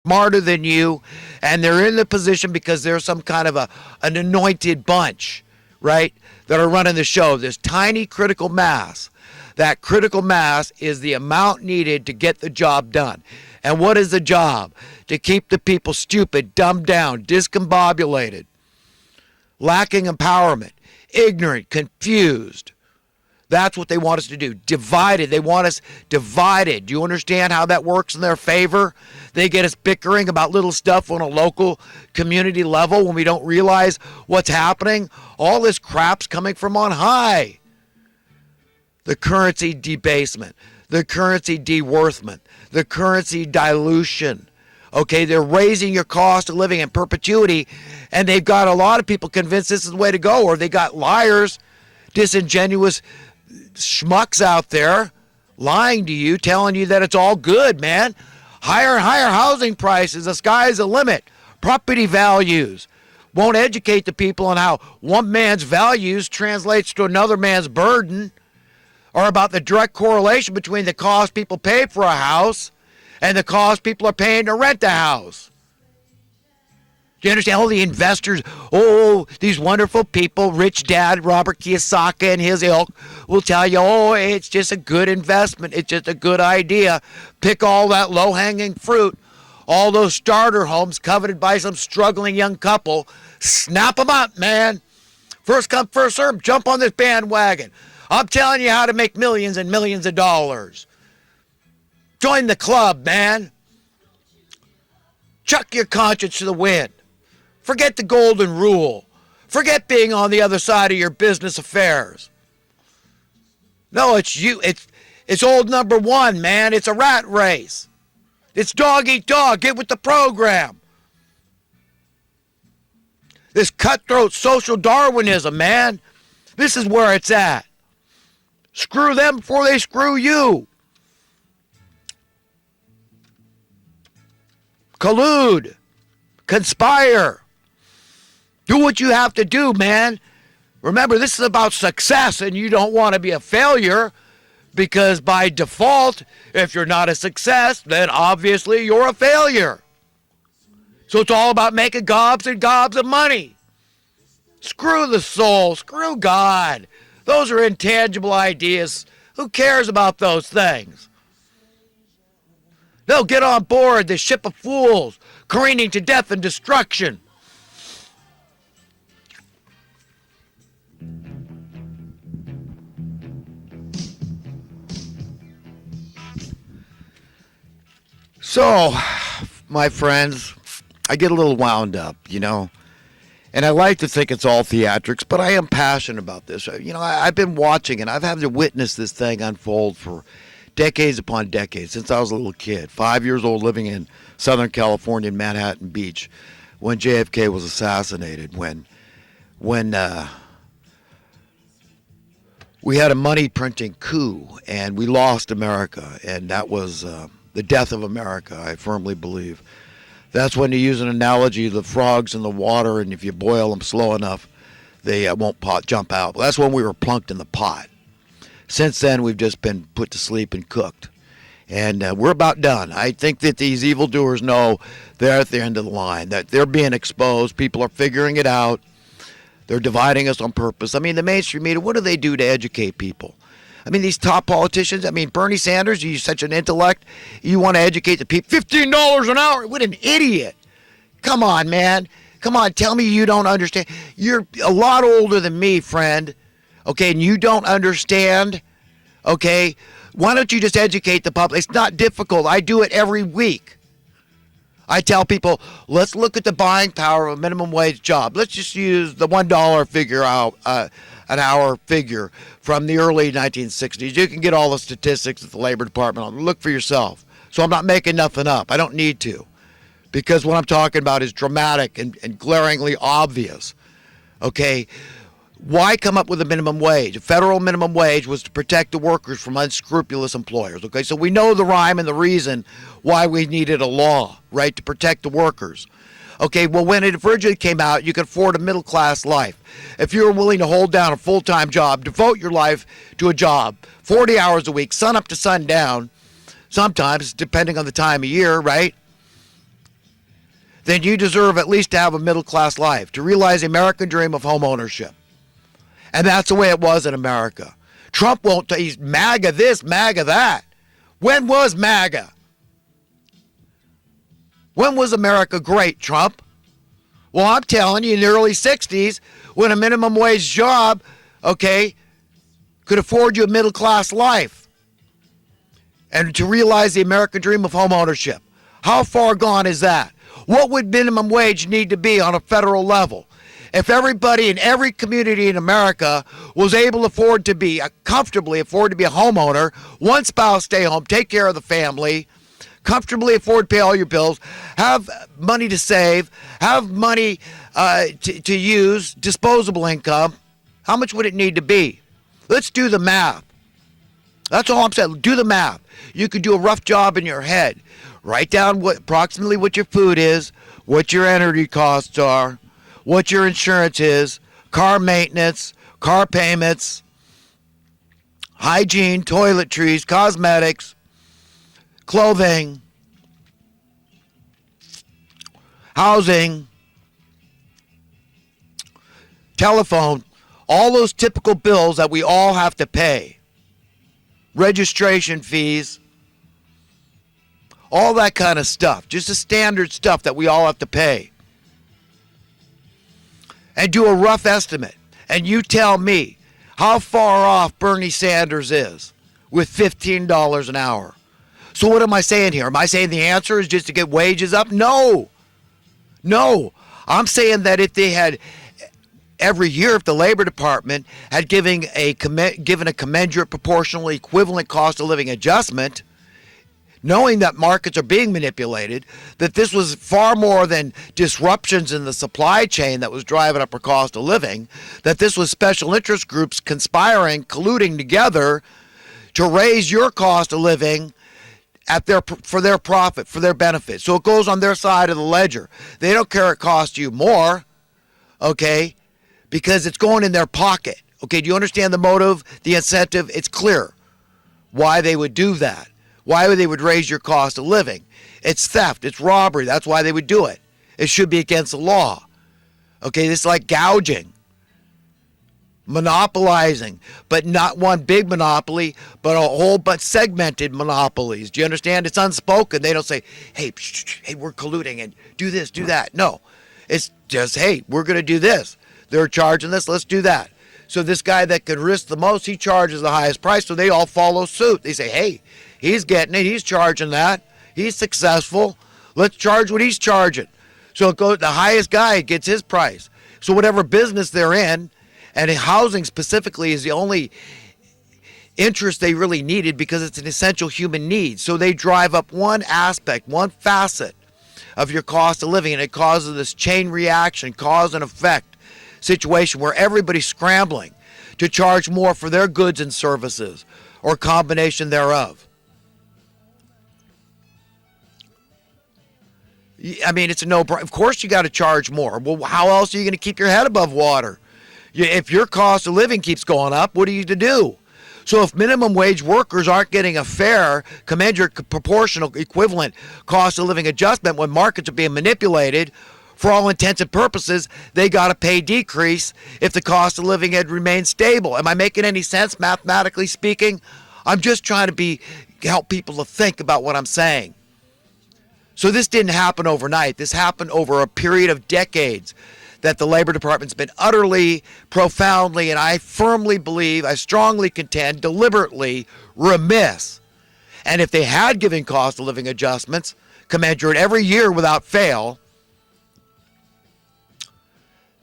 smarter than you, and they're in the position because they're some kind of an anointed bunch, right, that are running the show. This tiny critical mass. That critical mass is the amount needed to get the job done. And what is the job? To keep the people stupid, dumbed down, discombobulated, lacking empowerment, ignorant, confused. That's what they want us to do. Divided. They want us divided. Do you understand how that works in their favor? They get us bickering about little stuff on a local community level when we don't realize what's happening. All this crap's coming from on high. The currency debasement, the currency deworthment, the currency dilution. Okay, they're raising your cost of living in perpetuity, and they've got a lot of people convinced this is the way to go, or they got liars, disingenuous schmucks out there lying to you, telling you that it's all good, man. Higher and higher housing prices, the sky's the limit. Property values. Won't educate the people on how one man's values translates to another man's burden, or about the direct correlation between the cost people pay for a house and the cost people are paying to rent a house. Do you understand? All the investors, these wonderful people, rich dad Robert Kiyosaki and his ilk will tell you, it's just a good investment. It's just a good idea. Pick all that low-hanging fruit, all those starter homes coveted by some struggling young couple. Snap them up, man. First come, first serve. Jump on this bandwagon. I'm telling you how to make millions and millions of dollars. Join the club, man. Chuck your conscience to the wind. Forget the golden rule. Forget being on the other side of your business affairs. No, it's you. It's old number one, man. It's a rat race. It's dog eat dog. Get with the program. This cutthroat social Darwinism, man. This is where it's at. Screw them before they screw you. Collude. Conspire. Do what you have to do, man. Remember, this is about success, and you don't want to be a failure, because by default, if you're not a success, then obviously you're a failure. So it's all about making gobs and gobs of money. Screw the soul. Screw God. Those are intangible ideas. Who cares about those things? They'll get on board the ship of fools, careening to death and destruction. So, my friends, I get a little wound up, and I like to think it's all theatrics, but I am passionate about this. I've been watching, and I've had to witness this thing unfold for decades upon decades, since I was a little kid, 5 years old, living in Southern California in Manhattan Beach, when JFK was assassinated, when we had a money printing coup, and we lost America, and that was the death of America, I firmly believe. That's when you use an analogy of the frogs in the water, and if you boil them slow enough, they won't jump out. Well, that's when we were plunked in the pot. Since then, we've just been put to sleep and cooked. And we're about done. I think that these evildoers know they're at the end of the line, that they're being exposed. People are figuring it out. They're dividing us on purpose. I mean, the mainstream media, what do they do to educate people? I mean, these top politicians, Bernie Sanders, you're such an intellect. You want to educate the people. $15 an hour. What an idiot. Come on, man. Come on, tell me you don't understand. You're a lot older than me, friend. Okay, and you don't understand. Okay, why don't you just educate the public? It's not difficult. I do it every week. I tell people, let's look at the buying power of a minimum wage job. Let's just use the $1 figure out, an hour figure from the early 1960s. You can get all the statistics at the Labor Department. Look for yourself. So I'm not making nothing up. I don't need to, because what I'm talking about is dramatic and glaringly obvious. Okay, why come up with a minimum wage? A federal minimum wage was to protect the workers from unscrupulous employers. Okay, so we know the rhyme and the reason why we needed a law, right, to protect the workers. Okay, well, when it originally came out, you could afford a middle-class life. If you were willing to hold down a full-time job, devote your life to a job, 40 hours a week, sun up to sundown, sometimes, depending on the time of year, right? then you deserve at least to have a middle-class life, to realize the American dream of home ownership. And that's the way it was in America. Trump won't, he's MAGA this, MAGA that. When was MAGA? When was America great, Trump? Well, I'm telling you, in the early 60s, when a minimum wage job, okay, could afford you a middle-class life and to realize the American dream of home ownership. How far gone is that? What would minimum wage need to be on a federal level? If everybody in every community in America was able to afford to be, comfortably afford to be a homeowner, one spouse stay home, take care of the family, comfortably afford to pay all your bills, have money to save, have money to use, disposable income, how much would it need to be? Let's do the math. That's all I'm saying. Do the math. You could do a rough job in your head. Write down approximately what your food is, what your energy costs are, what your insurance is, car maintenance, car payments, hygiene, toiletries, cosmetics, clothing, housing, telephone, all those typical bills that we all have to pay, registration fees, all that kind of stuff, just the standard stuff that we all have to pay. And do a rough estimate. And you tell me how far off Bernie Sanders is with $15 an hour. So what am I saying here? Am I saying the answer is just to get wages up? No. No. I'm saying that if they had every year, if the Labor Department had given a commensurate, proportional, equivalent cost of living adjustment, knowing that markets are being manipulated, that this was far more than disruptions in the supply chain that was driving up our cost of living, that this was special interest groups conspiring, colluding together to raise your cost of living for their profit, for their benefit. So it goes on their side of the ledger. They don't care it costs you more, okay, because it's going in their pocket. Okay, do you understand the motive, the incentive? It's clear why they would do that. Why they would raise your cost of living. It's theft. It's robbery. That's why they would do it. It should be against the law. Okay, this is like gouging, monopolizing, but not one big monopoly, but a whole bunch segmented monopolies. Do you understand? It's unspoken. They don't say, hey, hey, we're colluding and do this, do that. No, it's just, hey, we're going to do this. They're charging this. Let's do that. So this guy that can risk the most, he charges the highest price. So they all follow suit. They say, hey, he's getting it. He's charging that. He's successful. Let's charge what he's charging. So it goes, the highest guy gets his price. So whatever business they're in, and housing specifically is the only interest they really needed because it's an essential human need. So they drive up one aspect, one facet of your cost of living, and it causes this chain reaction, cause and effect situation where everybody's scrambling to charge more for their goods and services or combination thereof. I mean, it's a no-brainer. Of course you got to charge more. Well, how else are you going to keep your head above water? If your cost of living keeps going up, what are you to do? So if minimum wage workers aren't getting a fair, commensurate, proportional, equivalent cost of living adjustment when markets are being manipulated, for all intents and purposes, they got a pay decrease if the cost of living had remained stable. Am I making any sense mathematically speaking? I'm just trying to help people to think about what I'm saying. So this didn't happen overnight. This happened over a period of decades that the Labor Department's been utterly, profoundly, and I firmly believe, I strongly contend, deliberately remiss. And if they had given cost of living adjustments commensurate every year without fail,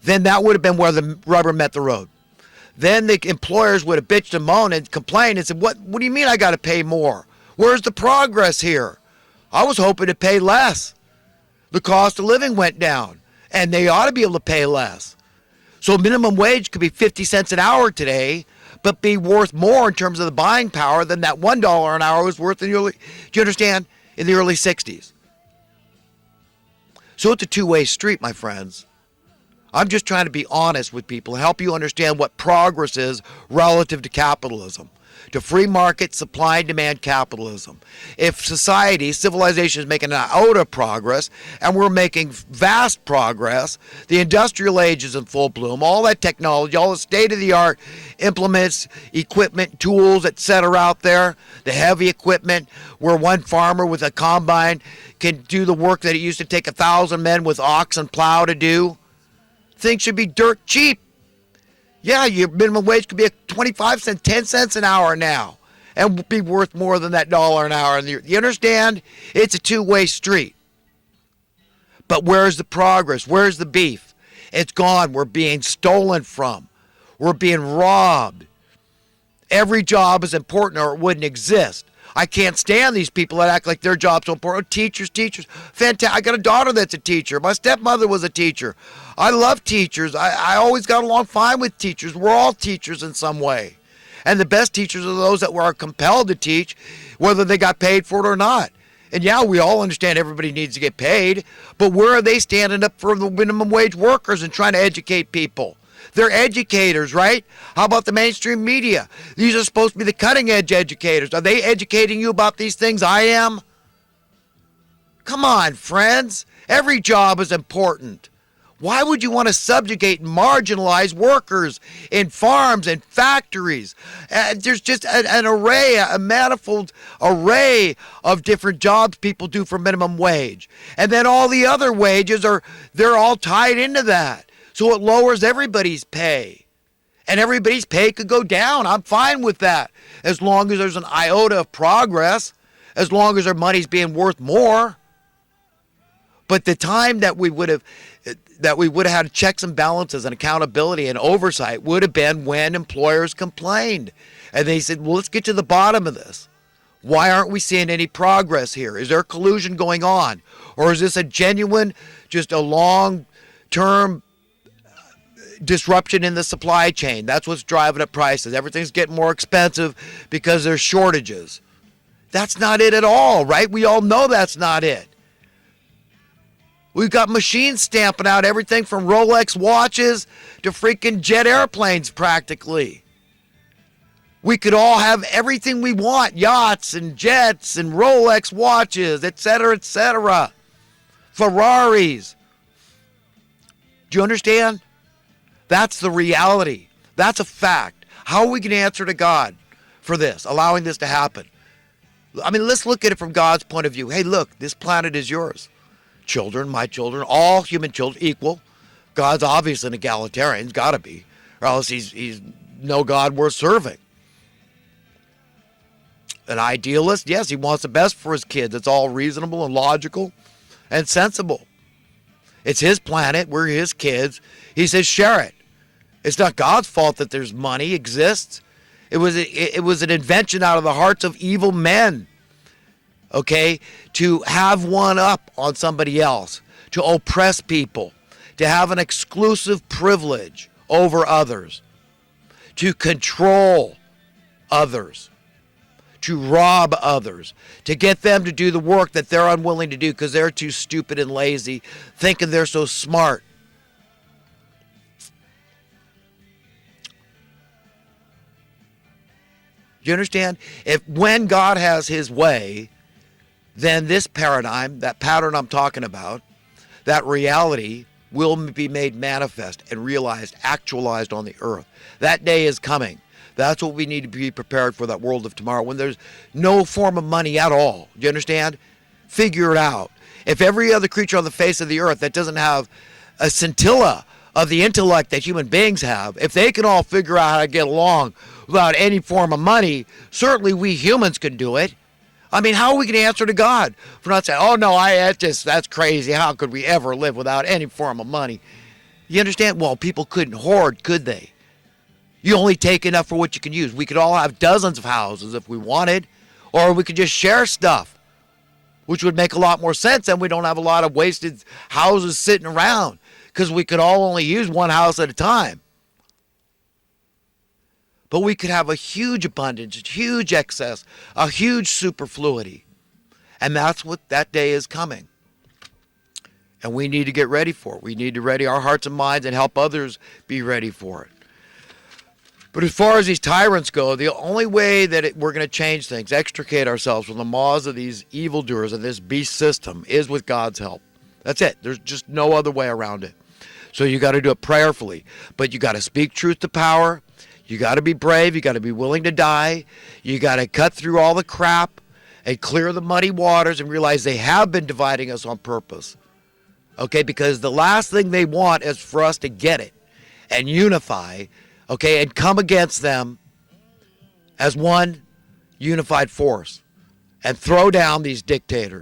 then that would have been where the rubber met the road. Then the employers would have bitched and moaned and complained and said, what do you mean I got to pay more? Where's the progress here? I was hoping to pay less. The cost of living went down, and they ought to be able to pay less. So minimum wage could be 50 cents an hour today, but be worth more in terms of the buying power than that $1 an hour was worth in the early, do you understand, in the early 60s. So it's a two-way street, my friends. I'm just trying to be honest with people and help you understand what progress is relative to capitalism. to free market supply and demand capitalism. If society, civilization is making an iota of progress, and we're making vast progress, the industrial age is in full bloom, all that technology, all the state-of-the-art implements, equipment, tools, etc. out there, the heavy equipment where one farmer with a combine can do the work that it used to take 1,000 men with ox and plow to do. Things should be dirt cheap. Yeah, your minimum wage could be 25 cents, 10 cents an hour now, and be worth more than that dollar an hour. You understand? It's a two-way street. But where's the progress? Where's the beef? It's gone. We're being stolen from. We're being robbed. Every job is important or it wouldn't exist. I can't stand these people that act like their job's so important. Oh, teachers. Fantastic. I got a daughter that's a teacher. My stepmother was a teacher. I love teachers. I always got along fine with teachers. We're all teachers in some way. And the best teachers are those that were compelled to teach, whether they got paid for it or not. And yeah, we all understand everybody needs to get paid, but where are they standing up for the minimum wage workers and trying to educate people? They're educators, right? How about the mainstream media? These are supposed to be the cutting edge educators. Are they educating you about these things I am? Come on, friends. Every job is important. Why would you want to subjugate and marginalize workers in farms and factories? There's just an array, a manifold array of different jobs people do for minimum wage. And then all the other wages they're all tied into that. So it lowers everybody's pay. And everybody's pay could go down. I'm fine with that. As long as there's an iota of progress, as long as their money's being worth more. But the time that we would have had checks and balances and accountability and oversight would have been when employers complained. And they said, well, let's get to the bottom of this. Why aren't we seeing any progress here? Is there collusion going on? Or is this a genuine, just a long-term disruption in the supply chain? That's what's driving up prices. Everything's getting more expensive because there's shortages. That's not it at all, right? We all know that's not it. We've got machines stamping out everything from Rolex watches to freaking jet airplanes practically. We could all have everything we want, yachts and jets and Rolex watches, etc. Ferraris. Do you understand? That's the reality. That's a fact. How are we going to answer to God for this, allowing this to happen? I mean, let's look at it from God's point of view. Hey, look, this planet is yours. Children, my children, all human children equal. God's obviously an egalitarian. He's got to be. Or else he's no God worth serving. An idealist, yes, he wants the best for his kids. It's all reasonable and logical and sensible. It's his planet. We're his kids. He says, share it. It's not God's fault that there's money exists. It was an invention out of the hearts of evil men, okay, to have one up on somebody else, to oppress people, to have an exclusive privilege over others, to control others, to rob others, to get them to do the work that they're unwilling to do because they're too stupid and lazy, thinking they're so smart. Do you understand? When God has his way, then this paradigm, that pattern I'm talking about, that reality will be made manifest and realized, actualized on the earth. That day is coming. That's what we need to be prepared for, that world of tomorrow, when there's no form of money at all. Do you understand? Figure it out. If every other creature on the face of the earth that doesn't have a scintilla of the intellect that human beings have, if they can all figure out how to get along without any form of money, certainly we humans can do it. I mean, how are we going to answer to God for not saying, oh no, that's crazy. How could we ever live without any form of money? You understand? Well, people couldn't hoard, could they? You only take enough for what you can use. We could all have dozens of houses if we wanted, or we could just share stuff, which would make a lot more sense, and we don't have a lot of wasted houses sitting around because we could all only use one house at a time. But we could have a huge abundance, a huge excess, a huge superfluity. And that's what that day is coming. And we need to get ready for it. We need to ready our hearts and minds and help others be ready for it. But as far as these tyrants go, the only way that we're going to change things, extricate ourselves from the maws of these evildoers and this beast system, is with God's help. That's it. There's just no other way around it. So you got to do it prayerfully. But you got to speak truth to power. You got to be brave. You got to be willing to die. You got to cut through all the crap and clear the muddy waters and realize they have been dividing us on purpose. Okay, because the last thing they want is for us to get it and unify, okay, and come against them as one unified force and throw down these dictators.